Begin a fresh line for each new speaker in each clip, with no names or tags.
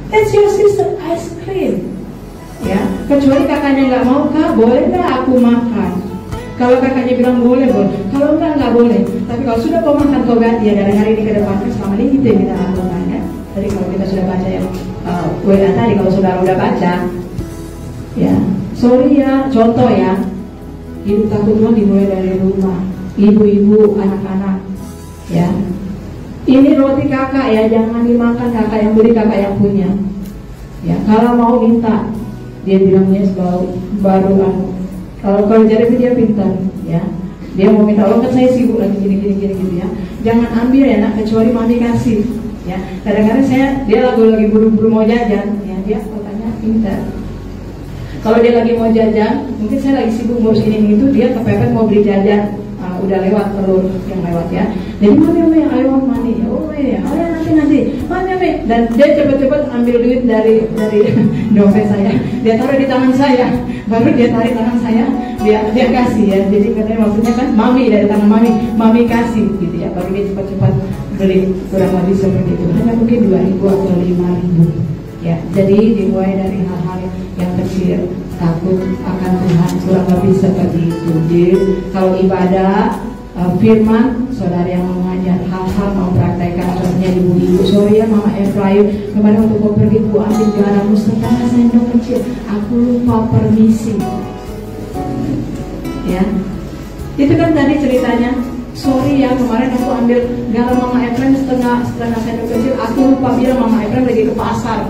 That's your sister ice cream. Ya, kecuali kakaknya nggak mau, Kak, boleh nggak aku makan? Kalau kakaknya bilang boleh, boleh. Kalau nggak boleh. Tapi kalau sudah kau makan, kau ganti ya dari hari ini ke depan. Selama ini itu yang kita lakukan ya. Tadi kalau kita sudah baca yang WA tadi, kalau saudara udah baca, ya, sorry ya, contoh ya, hidup takut Tuhan dimulai dari rumah, ibu-ibu, anak-anak, ya. Ini roti kakak ya, jangan dimakan kakak yang beli, kakak yang punya. Ya, kalau mau minta, dia bilang yes, baru kalau jadi dia pintar, ya. Dia mau minta, oh kan saya sibuk lagi gini gitu ya. Jangan ambil ya nak, kecuali mami kasih. Ya, kadang-kadang dia lagi buru-buru mau jajan, ya dia katanya pintar. Kalau dia lagi mau jajan, mungkin saya lagi sibuk ngurus ini itu, dia kepepet mau beli jajan, udah lewat telur yang lewat ya. Jadi mami, ayo mani, oh ya, nanti, mami, dan dia cepet-cepet ambil duit dari dompet saya, dia taruh di tangan saya, baru dia tarik tangan saya, dia kasih ya. Jadi katanya maksudnya kan mami dari tangan mami kasih gitu ya, baru dia cepat-cepat beli, kurang lebih seperti itu. Hanya mungkin 2.000 atau 5.000 ya. Jadi dimulai dari hal-hal yang kecil, takut akan Tuhan, kurang lebih seperti itu. Jadi kalau ibadah firman, saudara yang mengajar hal-hal mau praktekkan, contohnya ibu-ibu, sorry ya Mama Efraim, kemarin waktu kau pergi ku ambil garam setengah sendok kecil, aku lupa permisi. Ya, itu kan tadi ceritanya. Sorry ya, kemarin aku ambil garam Mama Efraim setengah sendok kecil, aku lupa bilang Mama Efraim lagi ke pasar.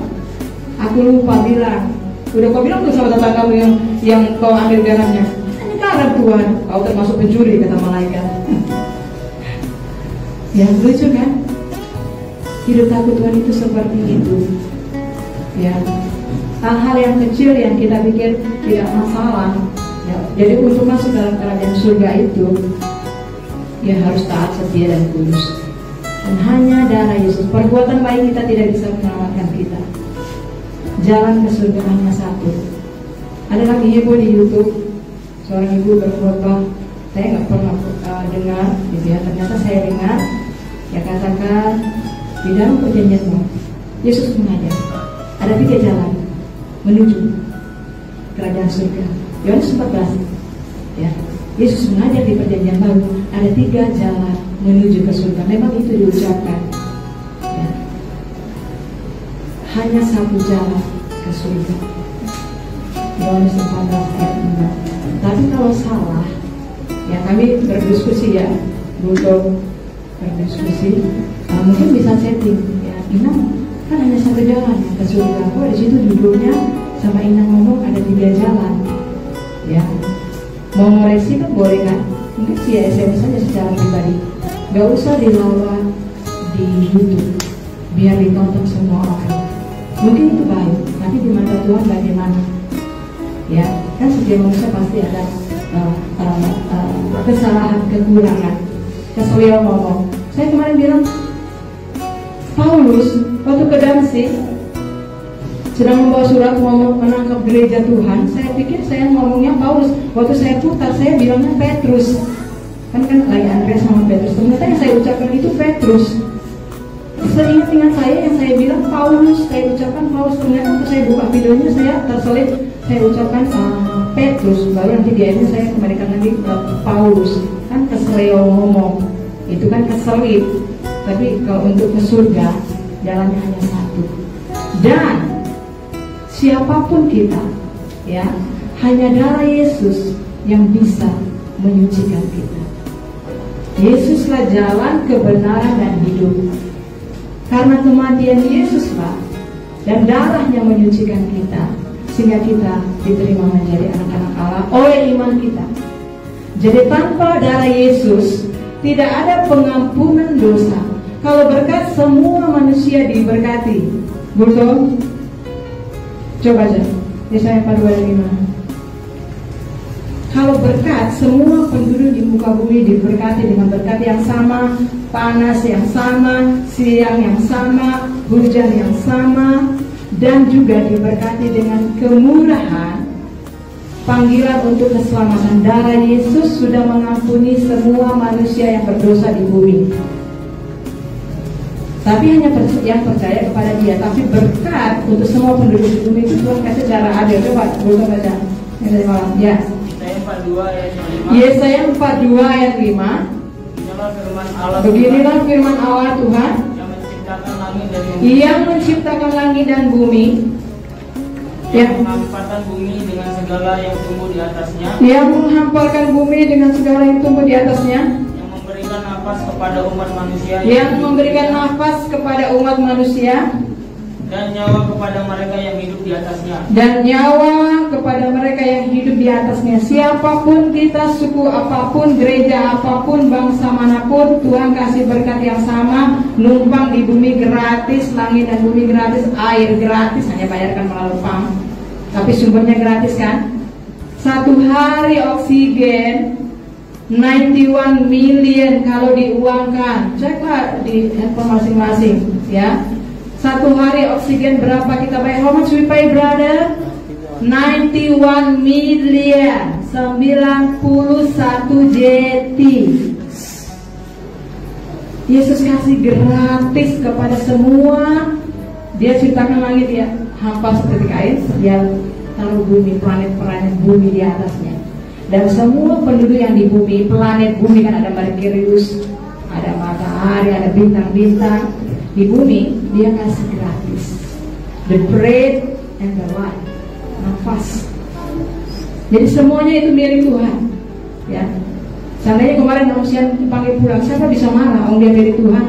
Aku lupa bilang. Udah kau bilang tuh sama tetanggamu yang kau ambil garamnya. Ini garam Tuhan, kau termasuk pencuri kata malaikat. Ya lucu kan? Hidup takut Tuhan itu seperti itu. Ya, hal-hal yang kecil yang kita pikir tidak masalah. Ya, jadi untuk masuk dalam kerajaan surga itu, ya harus taat, setia dan kudus. Dan hanya darah Yesus, perbuatan baik kita tidak bisa menyelamatkan kita. Jalan ke surga hanya satu. Ada lagi heboh di YouTube, seorang ibu berkhotbah. Saya nggak pernah dengar, gitu ya. Ternyata saya dengar, ya katakan di dalam perjanjian baru Yesus mengajar ada 3 jalan menuju kerajaan surga. Yohanes 14, ya. Yesus mengajar di perjanjian baru ada 3 jalan menuju ke surga. Memang itu diucapkan. Ya. Hanya 1 jalan ke surga. Yohanes 14 ayat 5. Tapi kalau salah, ya kami berdiskusi ya, butuh berdiskusi. Mungkin bisa setting. Ya, Inang kan hanya 1 jalan ya ke surga. Kok di situ judulnya sama Inang ngomong ada 3 jalan. Ya, mau ngoreksi kan boleh kan? Mungkin sih ya SMS saja secara pribadi. Gak usah dilawan di YouTube, biar ditonton semua orang. Mungkin itu baik, tapi di mata Tuhan bagaimana? Ya, kan setiap manusia pasti ada kesalahan, kekurangan. Keselio ngomong. Saya kemarin bilang, Paulus waktu ke Damsyik sedang membawa surat ngomong menangkap gereja Tuhan. Saya pikir saya ngomongnya Paulus. Waktu saya putar, saya bilangnya Petrus. Kan lagi Andreas sama Petrus. Ternyata yang saya ucapkan itu Petrus. Seingat-ingat saya yang saya bilang Paulus, saya ucapkan Paulus. Ternyata waktu saya buka videonya saya terselip, saya ucapkan Petrus. Baru nanti di akhirnya saya kembalikan lagi ke Paulus. Kan keselio ngomong, itu kan keselip. Tapi kalau untuk ke surga jalannya hanya satu. Dan siapapun kita, ya, hanya darah Yesus yang bisa menyucikan kita. Yesuslah jalan, kebenaran dan hidup. Karena kematian Yesuslah dan darahnya menyucikan kita, sehingga kita diterima menjadi anak-anak Allah oleh iman kita. Jadi tanpa darah Yesus tidak ada pengampunan dosa. Kalau berkat semua manusia diberkati, betul? Coba aja, Yesaya 42:5. Kalau berkat, semua penduduk di muka bumi diberkati dengan berkat yang sama, panas yang sama, siang yang sama, hujan yang sama, dan juga diberkati dengan kemurahan. Panggilan untuk keselamatan. Darah Yesus sudah mengampuni semua manusia yang berdosa di bumi. tapi hanya yang percaya kepada Dia. Tapi berkat untuk semua penduduk di bumi itu Tuhan kasih secara adil. Coba boleh baca yang dari malam. Ya. Yesaya 42 ayat 5. Beginilah firman Allah Tuhan yang menciptakan langit dan bumi, yang menghamparkan bumi dengan segala yang tumbuh di atasnya, yang menghamparkan bumi dengan segala yang tumbuh di atasnya, yang memberikan nafas kepada umat manusia, yang memberikan nafas kepada umat manusia, dan nyawa kepada mereka yang hidup di atasnya, dan nyawa kepada mereka yang hidup di atasnya. Siapapun kita, suku apapun, gereja apapun, bangsa manapun, Tuhan kasih berkat yang sama. Numpang di bumi gratis, langit dan bumi gratis, air gratis, hanya bayarkan melalui pam, tapi sumbernya gratis kan. Satu hari oksigen 91 million kalau diuangkan. Ceklah di handphone masing-masing ya. Satu hari oksigen berapa kita bayar? How much we pay, brother? 91 million, 91 JT. Yesus kasih gratis kepada semua. Dia ciptakan langit ya, hampa seperti kain. Dia taruh bumi, planet-planet bumi di atasnya. Dan semua penduduk yang di bumi, planet bumi kan ada Merkurius, ada matahari, ada bintang-bintang. Di bumi Dia kasih gratis the bread and the life, nafas. Jadi semuanya itu milik Tuhan ya. Seandainya kemarin manusia dipanggil pulang, siapa bisa marah? Dia milik Tuhan.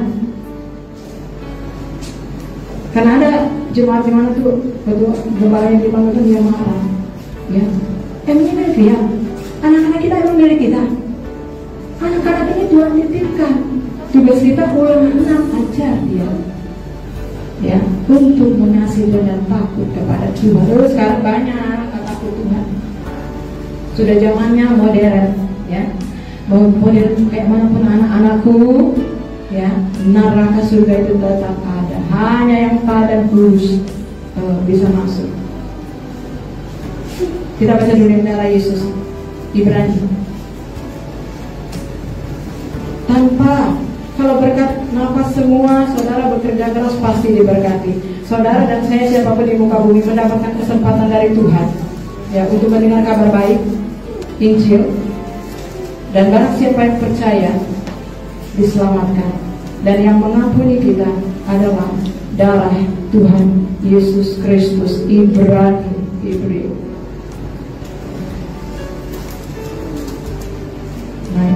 Karena ada jemaat-jemaat itu gembala yang dipanggil itu dia marah ya. Emangnya milik dia? Anak-anak kita emang milik kita? Anak-anak ini Tuhan titipkan. Tugas kita ulang 6 ajar dia ya, untuk mengasihi dan takut kepada Tuhan. Terus sekarang banyak takut Tuhan. Sudah zamannya modern ya. Mau modern kayak manapun anak-anakku ya, neraka surga itu tetap ada. Hanya yang taat dan tulus bisa masuk. Kita baca dulu yang darah Yesus Ibrani. Tanpa kalau berkat nafas semua, saudara bekerja keras pasti diberkati. Saudara dan saya siapapun di muka bumi mendapatkan kesempatan dari Tuhan ya, untuk mendengar kabar baik, Injil. Dan barang siapa yang percaya diselamatkan. Dan yang mengampuni kita adalah darah Tuhan Yesus Kristus. Ibrani Ibrani. Nah,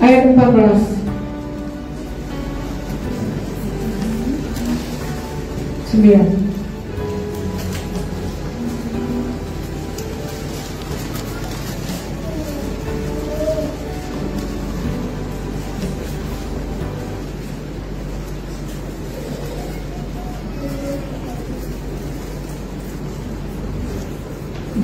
ayat 14. 9.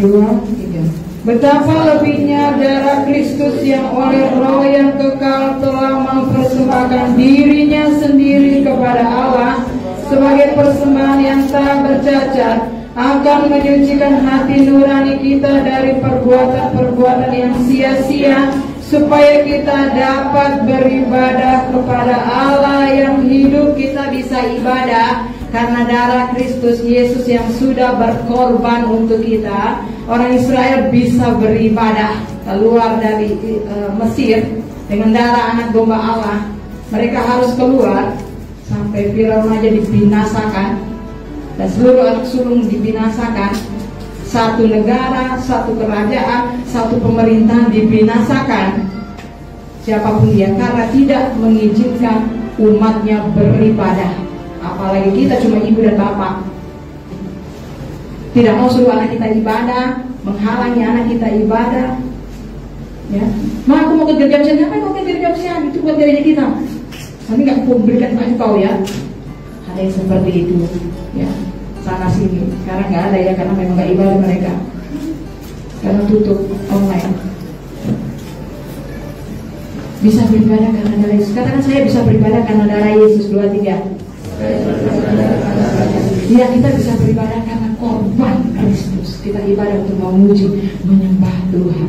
Dua, tiga. Betapa lebihnya darah Kristus yang oleh Roh yang kekal telah mempersembahkan dirinya sendiri kepada Allah sebagai persembahan yang tak bercacat, akan menyucikan hati nurani kita dari perbuatan-perbuatan yang sia-sia, supaya kita dapat beribadah kepada Allah yang hidup. Kita bisa ibadah karena darah Kristus Yesus yang sudah berkorban untuk kita. Orang Israel bisa beribadah keluar dari Mesir dengan darah anak domba Allah. Mereka harus keluar sampai Firaun aja dibinasakan dan seluruh anak sulung dibinasakan. Satu negara, satu kerajaan, satu pemerintahan dibinasakan. Siapapun dia, karena tidak mengizinkan umatnya beribadah. Apalagi kita cuma ibu dan bapak, tidak mau suruh anak kita ibadah, menghalangi anak kita ibadah ya. Ma, aku mau ke gereja besar. Ngapain mau ke gereja besar? Itu buat gereja kita. Nanti gak aku berikan kau ya. Ada yang seperti itu ya, sana sini. Sekarang gak ada ya, karena memang gak ibadah mereka. karena tutup online. Bisa beribadah karena darah Yesus. Katakan, saya bisa beribadah karena darah Yesus. 2, 3. Ya, kita bisa beribadah karena korban Kristus. Kita ibadah untuk memuji, menyembah Tuhan.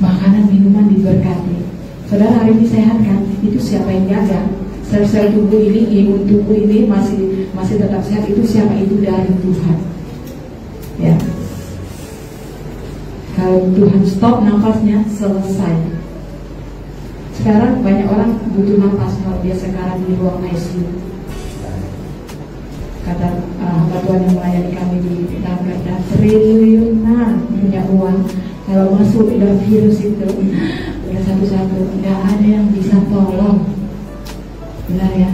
Makanan minuman diberkati. Saudara, hari ini sehat kan? Itu siapa yang jaga? Sel-sel tubuh ini, imun tubuh ini masih tetap sehat. Itu siapa? Itu dari Tuhan. Ya. Kalau Tuhan stop nafasnya, selesai. Sekarang banyak orang butuh nafas kalau dia sekarang di ruang ICU. Kata hamba Tuhan yang melayani kami di Dalam triliunan punya uang. Kalau masuk dalam virus itu udah satu-satu, nggak ada yang bisa tolong. Benar ya?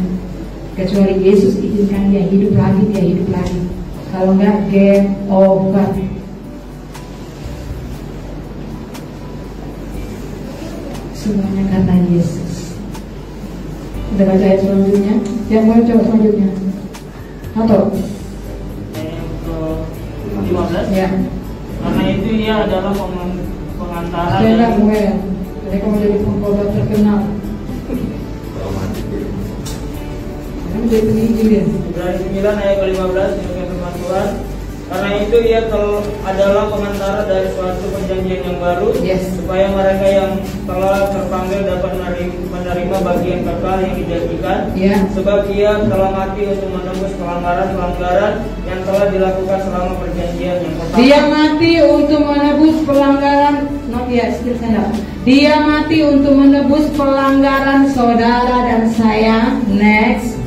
Kecuali Yesus izinkan dia hidup lagi. Kalau nggak, game over. Semuanya karena Yesus. Kita baca ayat selanjutnya. Yang mau coba selanjutnya? Atau?
Yang 15. Ya. Karena itu ia adalah pengantara.
Saya Samuel. Mereka menjadi pengkhotbah terkenal. Kamu jadi penginjil.
Ibrani 9 ayat ke-15 dengan firman Tuhan. Karena itu ia adalah pengantara dari suatu perjanjian yang baru, supaya mereka yang telah terpanggil dapat menerima bagian kekal yang dijanjikan. Sebab ia telah mati untuk menembus pelanggaran-pelanggaran yang telah dilakukan selama perjanjian yang pertama.
Dia mati untuk menebus pelanggaran. Dia mati untuk menebus pelanggaran saudara dan saya. Next.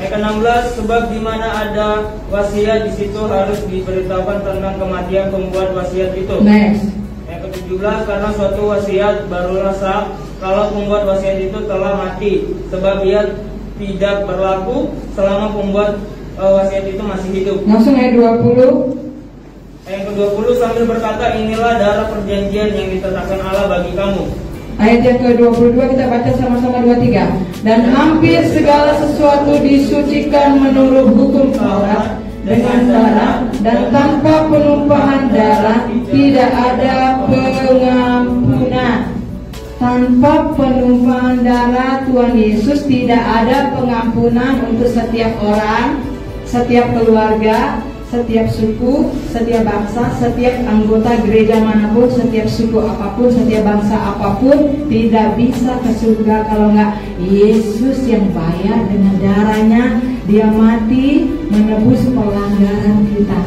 Ayat ke-16, sebab di mana ada wasiat di situ harus diberitahukan tentang kematian pembuat wasiat itu.
Next.
Ayat ke-17, karena suatu wasiat barulah sah kalau pembuat wasiat itu telah mati, sebab ia tidak berlaku selama pembuat wasiat itu masih hidup.
Langsung ayat 20.
Ayat ke-20, sambil berkata, inilah darah perjanjian yang ditetapkan Allah bagi kamu.
Ayat yang ke-22 kita baca sama-sama 2-3. Dan hampir segala sesuatu disucikan menurut hukum Taurat dengan darah, dan tanpa penumpahan darah tidak ada pengampunan. Tanpa penumpahan darah Tuhan Yesus tidak ada pengampunan untuk setiap orang, setiap keluarga, setiap suku, setiap bangsa, setiap anggota gereja manapun, setiap suku apapun, setiap bangsa apapun tidak bisa ke surga kalau nggak Yesus yang bayar dengan darahnya. Dia mati menebus pelanggaran kita.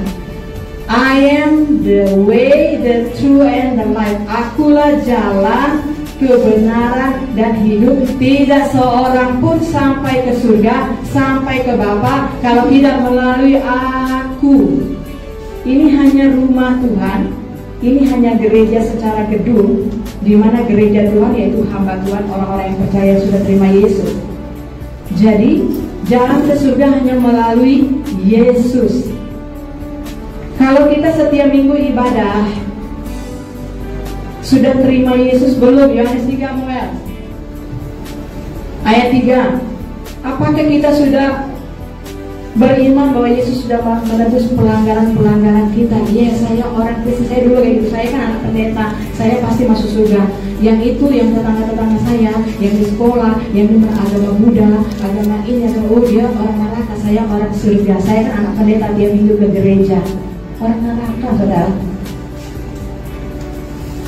I am the way, the truth, and the life. Akulah jalan, kebenaran, dan hidup. Tidak seorang pun sampai ke surga, sampai ke Bapa kalau tidak melalui aku. Ini hanya rumah Tuhan. Ini hanya gereja secara gedung, di mana gereja Tuhan yaitu hamba Tuhan, orang-orang yang percaya sudah terima Yesus. Jadi jalan ke surga hanya melalui Yesus. Kalau kita setiap minggu ibadah, sudah terima Yesus belum? Yohanes 3 Samuel ayat 3. Apakah kita sudah beriman bahwa Yesus sudah menebus pelanggaran-pelanggaran kita? Iya, saya orang Kristen, saya dulu kayak gitu. Saya kan anak pendeta, saya pasti masuk surga. Yang itu, yang tetangga-tetangga saya, yang di sekolah, yang di agama Buddha, agama ini, oh dia orang neraka, saya orang surga. Saya kan anak pendeta, tiap minggu ke gereja. Orang neraka, saudara.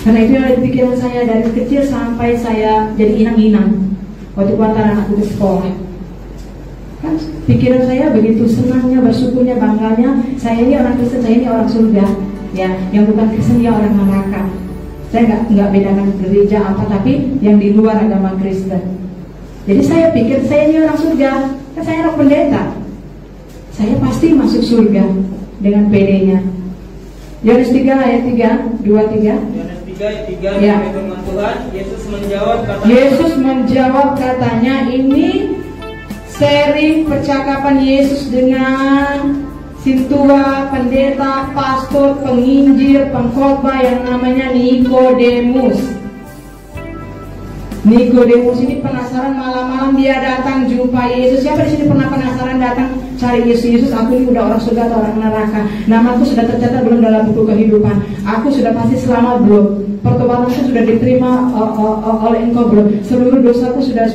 Karena itu yang ada di pikiran saya dari kecil sampai saya jadi inang-inang waktu kuantar anakku ke sekolah. Kan pikiran saya begitu senangnya, bersyukurnya, bangganya. Saya ini orang Kristen, saya ini orang surga. Ya, yang bukan Kristen dia orang neraka. Saya nggak bedakan gereja apa, tapi yang di luar agama Kristen. Jadi saya pikir saya ini orang surga. Kan saya orang pendeta. Saya pasti masuk surga dengan PD-nya. Yohanes 3 ayat 3, 2-3.
Yohanes 3 ayat 3 ya. Firman Tuhan, Yesus menjawab katanya, ini sering percakapan Yesus dengan sintua, pendeta, pastor, penginjil, pengkhotbah yang namanya Nikodemus.
Nikodemus ini penasaran, malam-malam dia datang jumpa Yesus. Siapa di sini pernah penasaran datang cari Yesus? Aku ini udah orang surga atau orang neraka? Namaku sudah tercatat belum dalam buku kehidupan? Aku sudah pasti selamat belum? Pertobatanku sudah diterima oleh Engkau belum? Seluruh dosaku sudah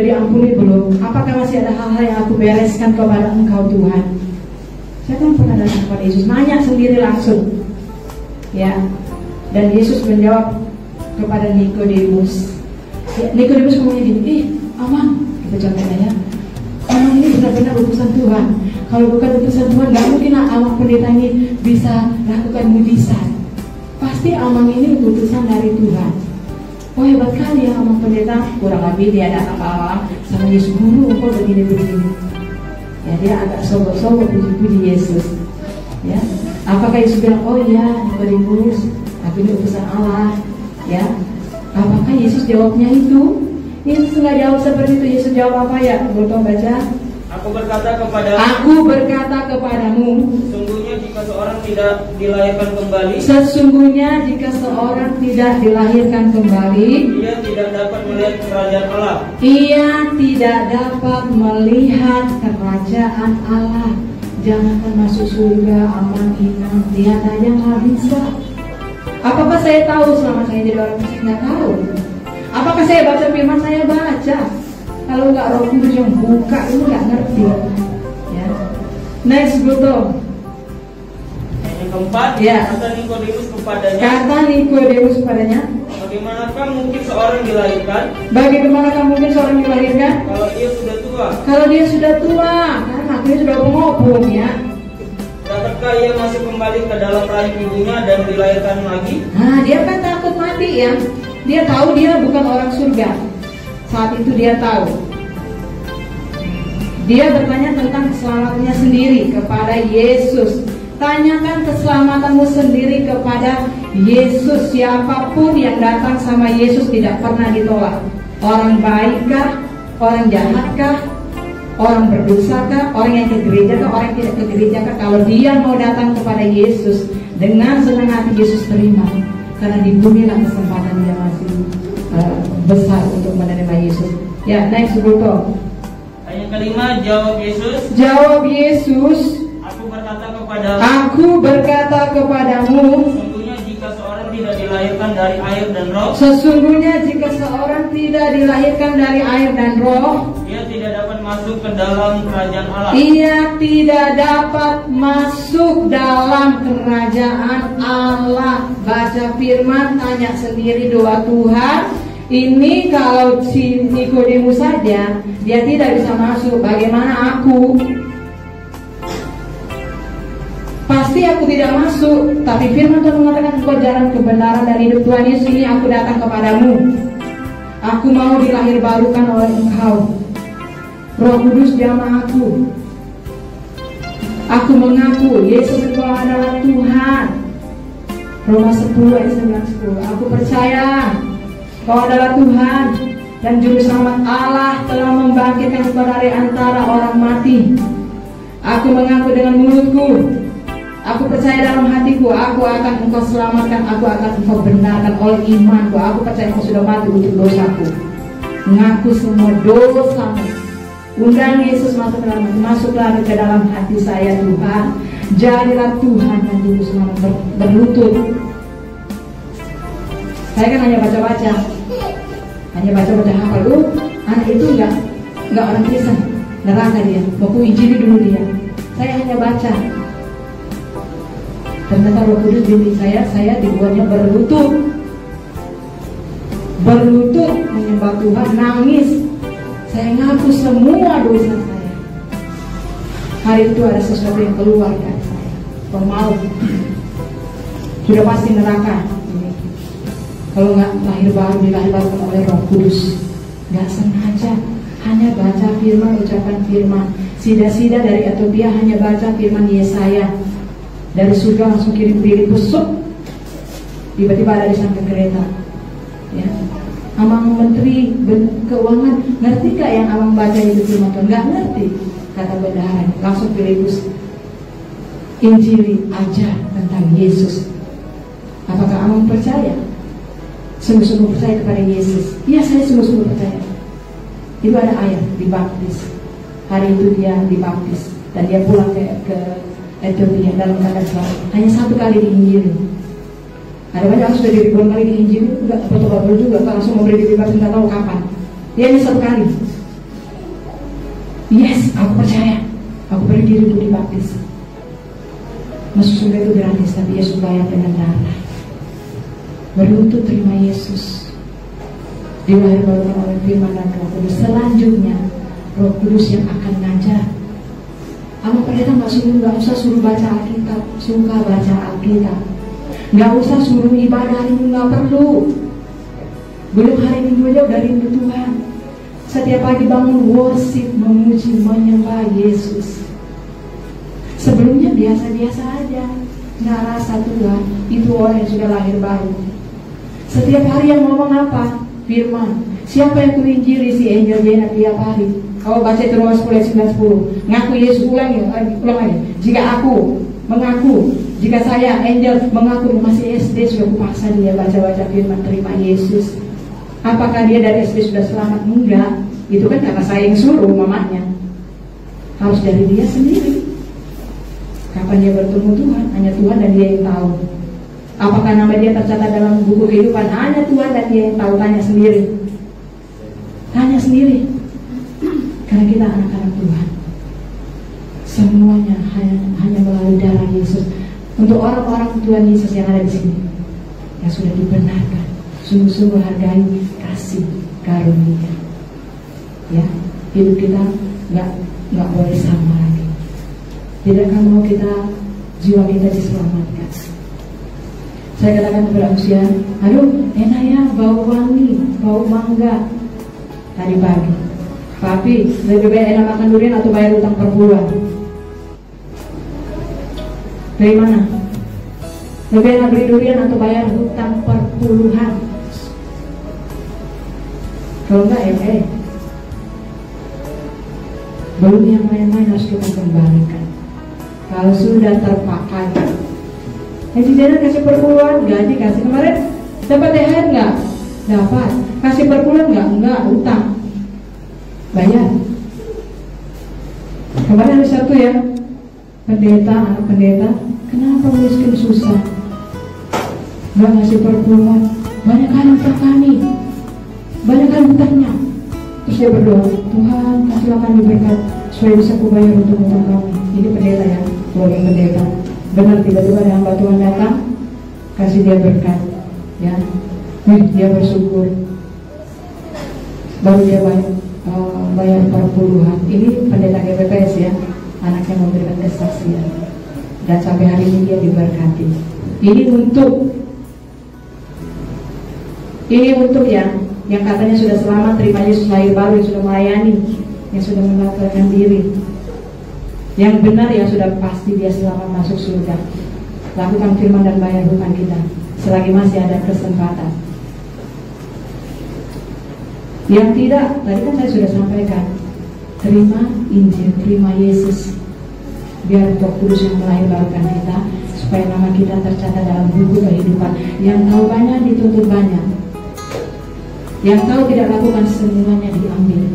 diampuni belum? Apakah masih ada hal-hal yang aku bereskan kepada Engkau Tuhan? Siapa yang pernah datang kepada Yesus? Nanya sendiri langsung, ya. Dan Yesus menjawab kepada Nikodemus. Nikodemus ngomongnya gini, Amang, kita contohnya ya, Amang ini benar-benar utusan Tuhan. Kalau bukan utusan Tuhan, nggak mungkin Amang pendeta ini bisa lakukan mujizat. Pasti Amang ini utusan dari Tuhan. Oh hebat kali ya Amang pendeta. Kurang lebih dia datang malam sama Yesus, guru, kok begini-begini. Ya dia agak sombong-sombong puji-puji Yesus. Ya, apakah Yesus bilang, oh iya Nikodemus, aku ini utusan Allah, ya? Apakah Yesus jawabnya itu? Yesus nggak jawab seperti itu. Yesus jawab apa ya? Boleh baca?
Aku berkata kepadamu, sesungguhnya jika seorang tidak dilahirkan kembali, ia tidak dapat melihat kerajaan Allah.
Ia tidak dapat melihat kerajaan Allah. Jangankan masuk surga, aman, inang, lihat aja nggak bisa. Apakah saya tahu selama saya jadi orang musik? Nggak tahu. Apakah saya baca firman? Saya baca. Kalau nggak Roh Kudus yang buka, itu nggak ngerti. Ya. Next, betul.
Yang keempat,
ya.
Kata Nikodemus kepadanya. Bagaimanakah mungkin seorang dilahirkan? Kalau dia sudah tua.
Karena akhirnya sudah ngobong ya.
Dapatkah ia masuk kembali ke dalam rahim ibunya dan dilahirkan lagi?
Nah, dia kan takut mati ya. Dia tahu dia bukan orang surga. Saat itu dia tahu. Dia bertanya tentang keselamatannya sendiri kepada Yesus. Tanyakan keselamatanmu sendiri kepada Yesus. Siapapun yang datang sama Yesus tidak pernah ditolak. Orang baikkah? Orang jahatkah? Orang berdosakah? Orang yang ke gereja kah? Orang yang tidak ke gereja kah? Kalau dia mau datang kepada Yesus, dengan senang hati Yesus terima. Karena di bumi lah kesempatan yang masih besar untuk menerima Yesus. Ya, next betul.
Yang kelima, jawab
Yesus. Aku berkata kepadamu.
Sesungguhnya jika seorang tidak dilahirkan dari air dan roh, ia tidak dapat masuk ke dalam kerajaan Allah.
Baca firman, tanya sendiri doa Tuhan. Ini kalau si Nikodemus saja dia tidak bisa masuk, bagaimana aku? Pasti aku tidak masuk. Tapi firman Tuhan mengatakan, engkau jalan kebenaran dan hidup. Tuhan Yesus, ini aku datang kepadamu. Aku mau dilahir barukan oleh Engkau. Roh Kudus jamah aku. Aku mengaku Yesus Engkau adalah Tuhan. Roma 10 ayat 9-10. Aku percaya Kau adalah Tuhan dan Juru Selamat. Allah telah membangkitkan Engkau dari antara orang mati. Aku mengaku dengan mulutku. Aku percaya dalam hatiku, aku akan Engkau selamatkan, aku akan Engkau benarkan oleh imanku. Aku percaya Engkau sudah mati untuk dosaku. Mengaku semua dosamu. Undang Yesus masuklah ke dalam hati saya Tuhan. Jadilah Tuhan dan Juru Selamat. Berlutut. Saya kan hanya baca-baca, hafal. Anak itu enggak orang Kristen, neraka dia. Mau injili dulu dia. Saya hanya baca. Ternyata Roh Kudus bimbing saya dibuatnya berlutut menyembah Tuhan, nangis. Saya ngaku semua dosa saya. Hari itu ada sesuatu yang keluar dari saya, pemalu. Sudah pasti neraka. Kalau nggak dilahirkan oleh Roh Kudus, nggak sengaja, hanya baca firman, ucapan firman. Sida-sida dari Ethiopia hanya baca firman Yesaya. Dari surga langsung kirim Filipus, tiba-tiba ada di samping kereta. Ya. Amang Menteri Keuangan, ngerti gak yang Amang baca itu firman Tuhan? Nggak ngerti, kata bendahara. Langsung Filipus, Injili ajar tentang Yesus. Apakah Amang percaya? sungguh-sungguh percaya kepada Yesus. Iya, saya sungguh-sungguh percaya. Itu ada ayah dibaptis. Hari itu dia dibaptis dan dia pulang ke Ethiopia dalam keadaan selamat. Hanya 1 kali diinjili. Ada banyak yang sudah ribuan kali diinjili, enggak betul-betul juga, tak langsung memberi diri baptis, tidak tahu kapan. Dia hanya 1 kali. Yes, aku percaya. Aku beri diriku dibaptis. Masuk surga itu gratis, tapi Yesus bayar dengan darah. Berlutut terima Yesus. Dilahirkan oleh firman dan Roh Kudus. Selanjutnya Roh Kudus yang akan ngajar. Apa pendeta nggak usah suruh baca Alkitab, suka baca Alkitab. Nggak usah suruh ibadah hari Minggu, nggak perlu. Belum hari Minggu aja udah rindu Tuhan. Setiap pagi bangun worship, memuji, menyembah Yesus. Sebelumnya biasa-biasa aja, nggak rasa Tuhan. Itu orang yang sudah lahir baru. Setiap hari yang ngomong apa? Firman. Siapa yang kuinjili? Si Angel Jenna tiap hari. Kau baca itu Roma 10 ayat 9-10. Ngaku Yesus, ulang lagi. Jika aku mengaku, jika saya Angel mengaku masih SD, sudah kupaksa dia baca-baca firman, terima Yesus. Apakah dia dari SD sudah selamat? Enggak. Itu kan karena saya yang suruh mamanya. Harus dari dia sendiri. Kapan dia bertemu Tuhan? Hanya Tuhan dan dia yang tahu. Apakah nama dia tercatat dalam buku kehidupan? Hanya Tuhan dan dia yang tahu. Tanya sendiri. Tanya sendiri. Karena kita anak-anak Tuhan. Semuanya hanya melalui darah Yesus. Untuk orang-orang Tuhan Yesus yang ada di sini, yang sudah dibenarkan, sungguh-sungguh hargai kasih karunia. Ya, hidup kita nggak boleh sama lagi. Tidakkah mau kita jiwa kita diselamatkan? Saya katakan kepada usia, aduh enak ya, bau wangi, bau mangga. Tadi pagi, papi lebih baik enak makan durian atau bayar utang perpuluhan? Dari mana? Lebih enak beli durian atau bayar hutang perpuluhan? Kalau enggak ya belum yang lain-lain harus kita kembalikan. Kalau sudah terpakai, Haji Jenna kasih perpuluhan, gaji kasih. Kemarin dapat THR enggak? Dapat. Kasih perpuluhan enggak? Enggak, hutang. Bayar. Kemarin hari Sabtu ya, anak pendeta, kenapa miskin susah? Enggak ngasih perpuluhan. Banyak kali hutang kami, banyak kali hutangnya. Terus dia berdoa, Tuhan kasihlah kami berkat supaya bisa kubayar untuk hutang kami. Ini pendeta ya, keluarga pendeta. Benar, tiba-tiba ada hamba Tuhan datang, kasih dia berkat, ya. Dia bersyukur, baru dia bayar perpuluhan. Ini pendeta GPPS ya, anaknya memberikan kesaksian, dan sampai hari ini dia diberkati. Ini untuk yang katanya sudah selamat, terima Yesus lahir baru, yang sudah melayani, yang sudah mendaftarkan diri. Yang benar yang sudah pasti dia selamat masuk surga. Lakukan firman dan bayar hutang kita selagi masih ada kesempatan. Yang tidak, tadi kan saya sudah sampaikan, terima Injil, terima Yesus. Biar Roh Kudus yang melahirkan kita, supaya nama kita tercatat dalam buku kehidupan. Yang tahu banyak dituntut banyak, yang tahu tidak lakukan semuanya diambil.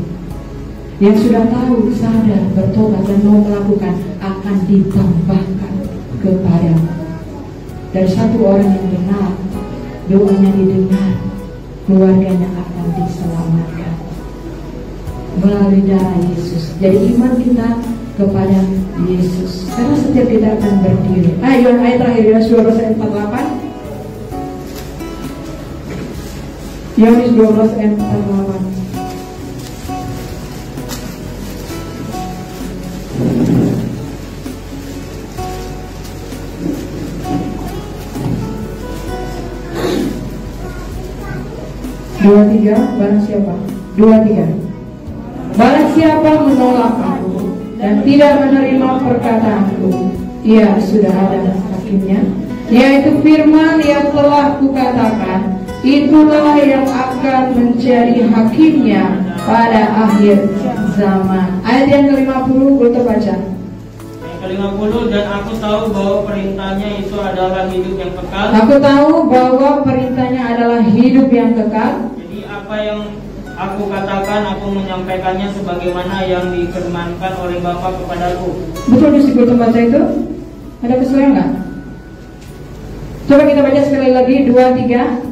Yang sudah tahu, sadar, bertobat dan mau melakukan, akan ditambahkan kepadamu. Dari satu orang yang benar, doanya didengar, keluarganya akan diselamatkan melalui darah Yesus. Jadi iman kita kepada Yesus, karena setiap kita akan berdiri. Ayo, ayat terakhir Yohanes 12 ayat 48. Yohanes 12 ayat 48. Dua tiga, barang siapa? 2-3. Barang siapa menolak aku dan tidak menerima perkataanku, ia sudah ada hakimnya, yaitu firman yang telah kukatakan. Itulah yang akan menjadi hakimnya pada akhir zaman. Ayat yang ke-50, kita baca.
ke-50, dan aku tahu bahwa perintahnya itu adalah hidup yang kekal.
Aku tahu bahwa perintahnya adalah hidup yang kekal.
Jadi apa yang aku katakan, aku menyampaikannya sebagaimana yang difirmankan oleh Bapa kepadaku.
Betul disebut membaca itu? Ada kesulitan nggak? Coba kita baca sekali lagi, 2, 3.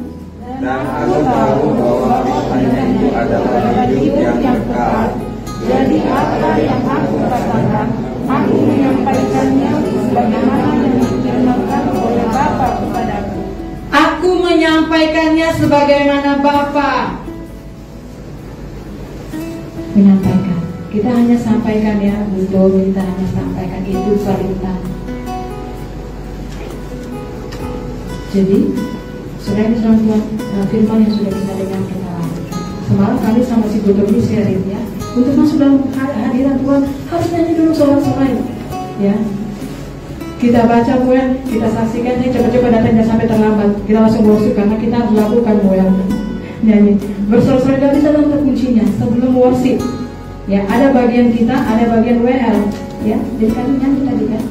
Dan aku tahu bahwa perintahnya itu adalah hidup yang kekal.
Jadi apa yang aku katakan, aku menyampaikannya sebagaimana yang difirmankan oleh Bapa kepadaku.
Aku menyampaikannya sebagaimana Bapa menyampaikan. Kita hanya sampaikan ya, betul, kita hanya sampaikan, itu perintah. Jadi, saudara ini sama Tuhan, firman yang sudah kita dengar kita lakukan. Semalam kami sama si Buto ini sharing ya, untuk masuk dalam hadirat Tuhan harus nyanyi dulu soal-soal ya. Kita baca mulai, kita saksikan, coba-coba datangnya sampai terlambat, kita langsung worship karena kita harus lakukan mulai nyanyi. Bersorak-sorak tidak bisa dalam kuncinya sebelum worship. Ya, ada bagian kita, ada bagian WL. Ya, jadi kami nyanyi tadi kan,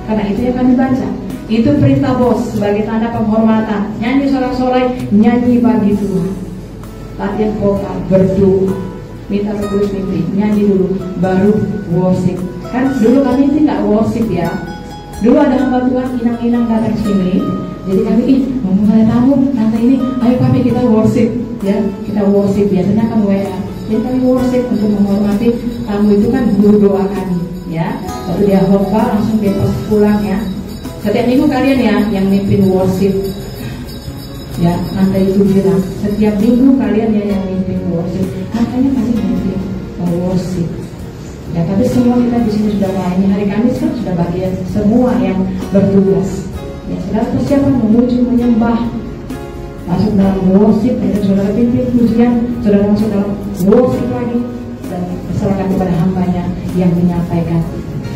karena itu yang kami baca. Itu perintah bos sebagai tanda penghormatan. Nyanyi sorak-sorai, nyanyi bagi Tuhan. Latihan vokal, berdoa, minta terus mimpi, nyanyi dulu, baru worship. Kan dulu kami tidak worship ya. Dulu ada hamba Tuhan inang-inang datang sini. Jadi kami mau mulai tamu nanti ini, ayo kami kita worship ya. Kita worship biasanya kan WA. Jadi kami worship untuk menghormati tamu itu kan guru doa kami ya. Waktu dia khotbah langsung dia pas pulang ya. Setiap minggu kalian ya yang mimpin worship ya, nanti itu bilang setiap minggu kalian ya yang mimpin worship, katanya pasti mimpin worship ya. Tapi semua kita di sini sudah melayani hari Kamis kan, sudah bagian semua yang bertugas ya. Saudara persiapan memuji menyembah, masuk dalam worship, dan saudara pimpin pujian, saudara masuk dalam worship lagi dan serahkan kepada hambanya yang menyampaikan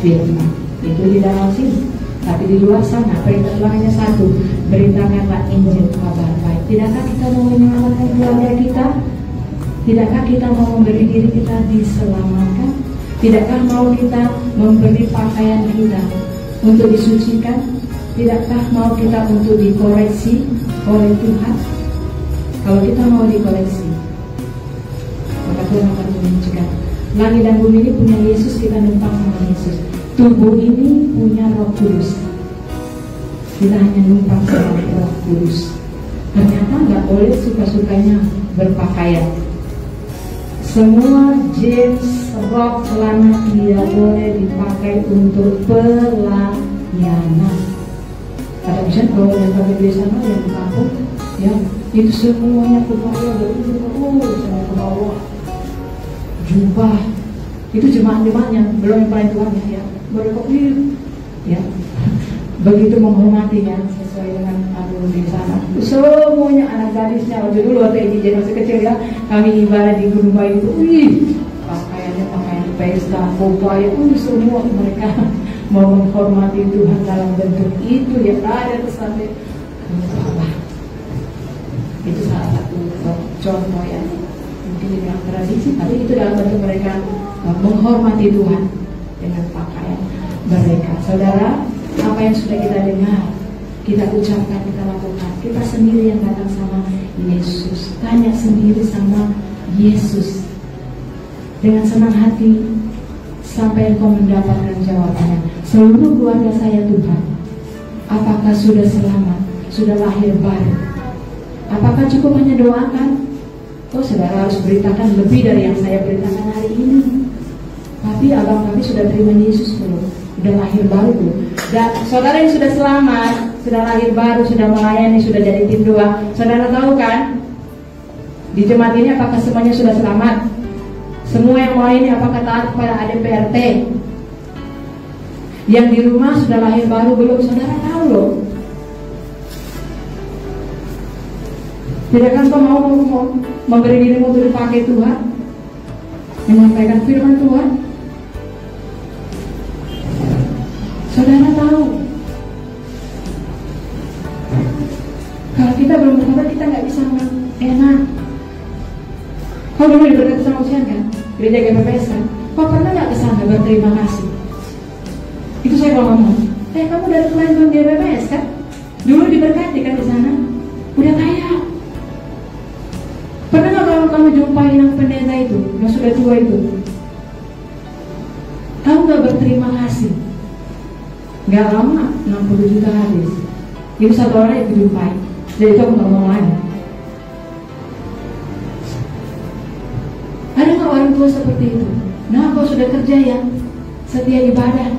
firman itu di dalam sini. Tapi di luar sana perintah Tuhan hanya satu, beritakanlah Injil kabar baik. Tidakkah kita mau menyelamatkan keluarga kita? Tidakkah kita mau memberi diri kita diselamatkan? Tidakkah mau kita memberi pakaian kita untuk disucikan? Tidakkah mau kita untuk dikoreksi oleh Tuhan? Kalau kita mau dikoreksi, maka Tuhan akan menunjukkan. Langit dan bumi ini punya Yesus, kita numpang sama Yesus. Tubuh ini punya Roh Kudus, kita hanya numpang sama Roh Kudus. Ternyata nggak boleh suka-sukanya berpakaian. Semua jeans, rok, celana tidak boleh dipakai untuk pelayanan. Ada misalnya kalau yang pakai di sana yang di kampung, ya itu semuanya ke bawah, sampai ke bawah, jubah. Itu jemaat-jemaatnya, belum yang paling tuanya ya. Berkopir ya, begitu menghormatinya sesuai dengan aturan di sana. Semuanya anak gadisnya waktu dulu waktu ini masih kecil ya, kami ibadah di rumah itu, pakaiannya pakaian pesta, popaya, semua mereka mau menghormati Tuhan dalam bentuk itu ya. Ada sampai apa? Itu salah satu contoh ya, mungkin dibilang tradisi, tapi itu dalam bentuk mereka menghormati Tuhan dengan pakaian mereka. Saudara, apa yang sudah kita dengar, kita ucapkan, kita lakukan. Kita sendiri yang datang sama Yesus, tanya sendiri sama Yesus dengan senang hati sampai engkau mendapatkan jawabannya. Seluruh keluarga saya Tuhan, apakah sudah selamat, sudah lahir baru? Apakah cukup hanya doakan? Oh, saudara harus beritakan lebih dari yang saya beritakan hari ini. Tapi abang kami sudah terima Yesus belum? Sudah lahir baru belum? Dan saudara yang sudah selamat, sudah lahir baru, sudah melayani, sudah jadi tim doa, saudara tahu kan? Di jemaat ini apakah semuanya sudah selamat? Semua yang melayani apakah taat kepada ADPRT? Yang di rumah sudah lahir baru belum? Saudara tahu loh. Tidakkah kau mau memberi dirimu untuk dipakai Tuhan, menyampaikan firman Tuhan? Saudara tahu, kalau kita belum bertobat kita nggak bisa enak. Kau dulu diberkati sama ujian kan, gereja GPPS kan? Kau pernah nggak kesana berterima kasih? Itu saya kalau ngomong, kamu dari kemarin belum di BPS kan? Dulu diberkati kan di sana, udah kaya. Pernah nggak kamu jumpai yang pendeta itu, yang sudah tua itu? Kamu nggak berterima kasih? Nggak lama 60 juta habis. Itu satu orang yang dijumpai. Jadi itu aku nggak ngomong lagi. Ada nggak orang tua seperti itu? Nah, kau sudah kerja ya, setia ibadah,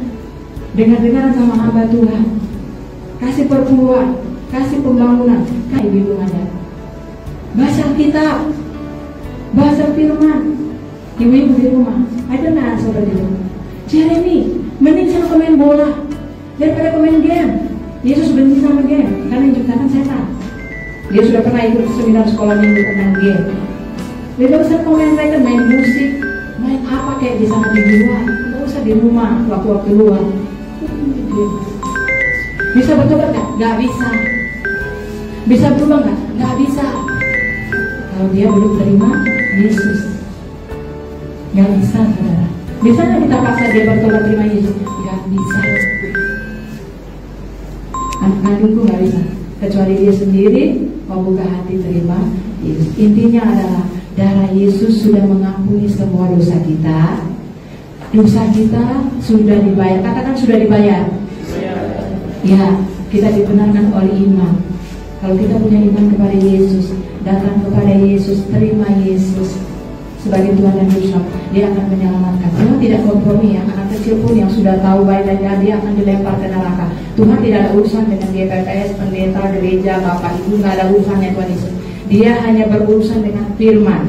dengar-dengaran sama hamba Tuhan, kasih perpuluhan, kasih pembangunan, kayak ibu ada. Baca kitab, baca firman, ibu-ibu di rumah, ada nggak saudara di rumah? Jeremy, mending sama pemain bola daripada pemain game. Yesus benci sama game, karena yang ciptakan setan. Dia sudah pernah ikut seminar sekolah minggu tentang game. Dia gak usah pemain record, main musik, main apa kayak di sana di luar, gak usah di rumah waktu-waktu luar. Bisa bertobat nggak? Nggak bisa. Bisa berubah nggak? Nggak bisa. Kalau dia belum terima Yesus, nggak bisa, saudara. Bisa nggak kita paksa dia bertobat terima Yesus? Nggak bisa. Anak kandungku nggak bisa, kecuali dia sendiri mau buka hati terima Yesus. Intinya adalah darah Yesus sudah mengampuni semua dosa kita. Dosa kita sudah dibayar. Katakan sudah dibayar. Ya, kita dibenarkan oleh iman. Kalau kita punya iman kepada Yesus, datang kepada Yesus, terima Yesus sebagai Tuhan dan Juru Selamat, dia akan menyelamatkan. Tuhan tidak kompromi ya. Anak kecil pun yang sudah tahu baik dan jahat, dia akan dilempar ke neraka. Tuhan tidak ada urusan dengan DPPS, pendeta, gereja, bapak, ibu, nggak ada urusannya Tuhan Yesus. Dia hanya berurusan dengan firman.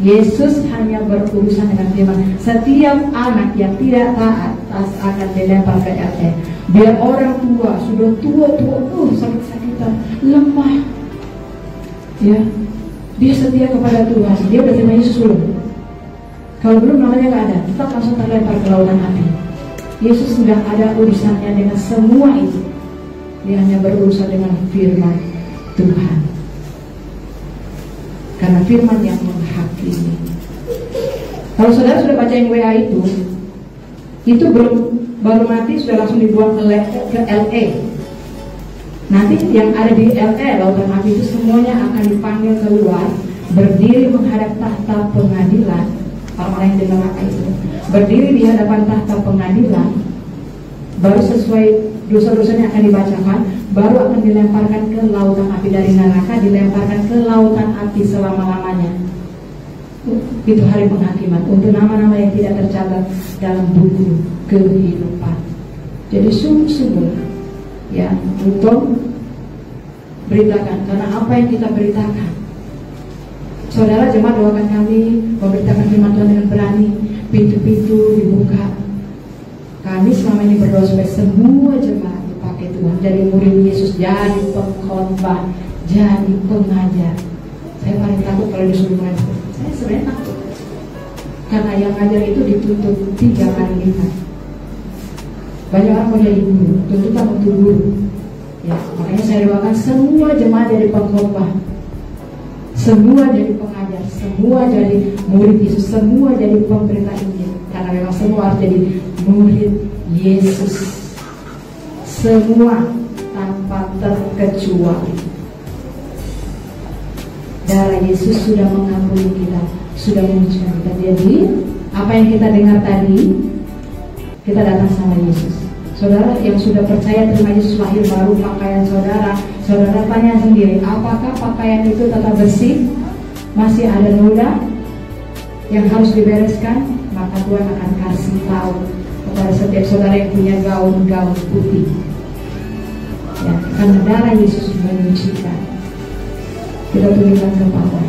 Yesus hanya berurusan dengan firman. Setiap anak yang tidak taat akan dilempar ke RT. Biar orang tua, sudah tua, sakit-sakitan, lemah, ya, dia setia kepada Tuhan. Dia udah terima Yesus belum? Kalau belum, namanya nggak ada, tetap langsung terlempar ke lautan api. Yesus nggak ada urusannya dengan semua itu. Dia hanya berurusan dengan firman Tuhan. Karena firman yang menghakimi. Kalau saudara sudah baca yang WA itu baru mati sudah langsung dibuang ke LA. Nanti yang ada di LA, lautan api itu semuanya akan dipanggil keluar, berdiri menghadap tahta pengadilan. Orang-orang yang di neraka itu berdiri di hadapan tahta pengadilan, baru sesuai dosa-dosanya akan dibacakan, baru akan dilemparkan ke lautan api. Dari neraka dilemparkan ke lautan api selama-lamanya. Itu hari penghakiman untuk nama-nama yang tidak tercatat dalam buku kehidupan. Jadi sungguh-sungguh ya untuk beritakan, karena apa yang kita beritakan. Saudara jemaat, doakan kami memberitakan firman Tuhan dengan berani, pintu-pintu dibuka. Kami selama ini berdoa supaya semua jemaat dipakai Tuhan, jadi murid Yesus, jadi pengkhotbah, jadi pengajar. Saya paling takut kalau disuruh mengajar. Saya sebenarnya takut, karena yang ngajar itu dituntut 3 kali lipat. Banyak orang mau jadi guru, tuntutan untuk guru. Ya, makanya saya doakan semua jemaat jadi pengkhotbah, semua jadi pengajar, semua jadi murid Yesus, semua jadi pemberita Injil. Karena memang semua harus jadi murid Yesus, semua tanpa terkecuali. Darah Yesus sudah mengampuni kita, sudah menyucikan kita. Jadi apa yang kita dengar tadi, kita datang sama Yesus. Saudara yang sudah percaya terima Yesus lahir baru, pakaian saudara tanya sendiri, apakah pakaian itu tetap bersih? Masih ada noda yang harus dibereskan? Maka Tuhan akan kasih tahu kepada setiap saudara yang punya gaun-gaun putih. Ya, karena darah Yesus menyucikan. Kita tundukkan kepala.